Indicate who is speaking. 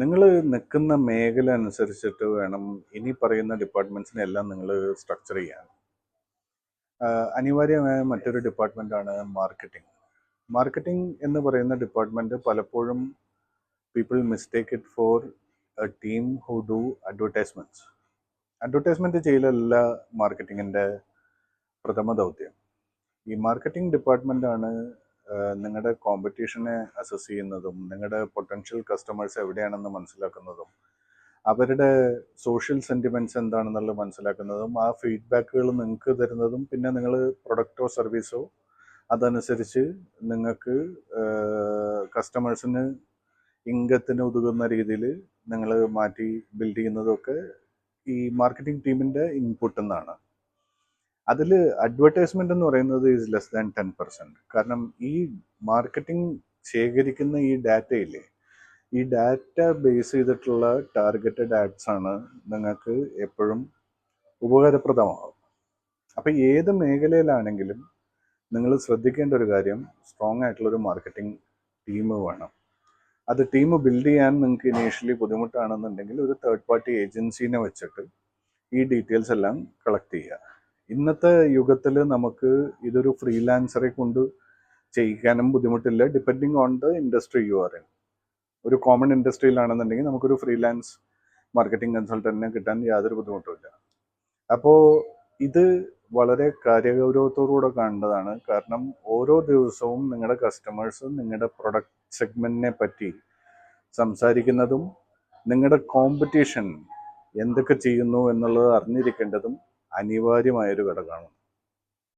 Speaker 1: നിങ്ങൾ നിൽക്കുന്ന മേഖല അനുസരിച്ചിട്ട് വേണം ഇനി പറയുന്ന ഡിപ്പാർട്ട്മെന്റ്സിനെ എല്ലാം നിങ്ങൾ സ്ട്രക്ചർ ചെയ്യാൻ. അനിവാര്യമായ മറ്റൊരു ഡിപ്പാർട്ട്മെന്റാണ് മാർക്കറ്റിംഗ്. മാർക്കറ്റിംഗ് എന്ന് പറയുന്ന ഡിപ്പാർട്ട്മെന്റ് പലപ്പോഴും people mistake it for a team who do advertisements. Advertisement ചെയ്യലല്ല മാർക്കറ്റിങ്ങിന്റെ പ്രഥമ ദൗത്യം. ഈ മാർക്കറ്റിംഗ് ഡിപ്പാർട്ട്മെന്റാണ് നിങ്ങളുടെ കോമ്പറ്റീഷനെ അസസ് ചെയ്യുന്നതും നിങ്ങളുടെ പൊട്ടൻഷ്യൽ കസ്റ്റമേഴ്സ് എവിടെയാണെന്ന് മനസ്സിലാക്കുന്നതും അവരുടെ സോഷ്യൽ സെൻറ്റിമെൻറ്റ്സ് എന്താണെന്നുള്ളത് മനസ്സിലാക്കുന്നതും ആ ഫീഡ്ബാക്കുകൾ നിങ്ങൾക്ക് തരുന്നതും പിന്നെ നിങ്ങൾ പ്രൊഡക്റ്റോ സർവീസോ അതനുസരിച്ച് നിങ്ങൾക്ക് കസ്റ്റമേഴ്സിന് ഇംഗത്തിന് ഉതകുന്ന രീതിയിൽ നിങ്ങൾ മാറ്റി ബിൽഡ് ചെയ്യുന്നതൊക്കെ ഈ മാർക്കറ്റിംഗ് ടീമിൻ്റെ ഇൻപുട്ട് എന്നാണ്. അതിൽ അഡ്വർടൈസ്മെന്റ് എന്ന് പറയുന്നത് ഈസ് ലെസ് ദാൻ 10%. കാരണം ഈ മാർക്കറ്റിംഗ് ശേഖരിക്കുന്ന ഈ ഡാറ്റയില്ലേ, ഈ ഡാറ്റ ബേസ് ചെയ്തിട്ടുള്ള ടാർഗറ്റഡ് ആഡ്സ് ആണ് നിങ്ങൾക്ക് എപ്പോഴും ഉപകാരപ്രദമാകും. അപ്പം ഏത് മേഖലയിലാണെങ്കിലും നിങ്ങൾ ശ്രദ്ധിക്കേണ്ട ഒരു കാര്യം, സ്ട്രോങ് ആയിട്ടുള്ളൊരു മാർക്കറ്റിംഗ് ടീം വേണം. അത് ടീം ബിൽഡ് ചെയ്യാൻ നിങ്ങൾക്ക് ഇനീഷ്യലി ബുദ്ധിമുട്ടാണെന്നുണ്ടെങ്കിൽ ഒരു തേർഡ് പാർട്ടി ഏജൻസീനെ വെച്ചിട്ട് ഈ ഡീറ്റെയിൽസ് എല്ലാം കളക്ട് ചെയ്യുക. ഇന്നത്തെ യുഗത്തിൽ നമുക്ക് ഇതൊരു ഫ്രീലാൻസറെ കൊണ്ട് ചെയ്യിക്കാനും ബുദ്ധിമുട്ടില്ല, depending on the industry you are in. ഒരു കോമൺ ഇൻഡസ്ട്രിയിലാണെന്നുണ്ടെങ്കിൽ നമുക്കൊരു ഫ്രീലാൻസ് മാർക്കറ്റിംഗ് കൺസൾട്ടന്റിനെ കിട്ടാൻ യാതൊരു ബുദ്ധിമുട്ടുമില്ല. അപ്പോൾ ഇത് വളരെ കാര്യഗൗരവത്തോടുകൂടെ കാണേണ്ടതാണ്. കാരണം ഓരോ ദിവസവും നിങ്ങളുടെ കസ്റ്റമേഴ്സ് നിങ്ങളുടെ പ്രൊഡക്റ്റ് സെഗ്മെന്റിനെ പറ്റി സംസാരിക്കുന്നതും നിങ്ങളുടെ കോമ്പറ്റീഷൻ എന്തൊക്കെ ചെയ്യുന്നു എന്നുള്ളത് അറിഞ്ഞിരിക്കേണ്ടതും അനിവാര്യമായൊരു ഘടകമാണ്.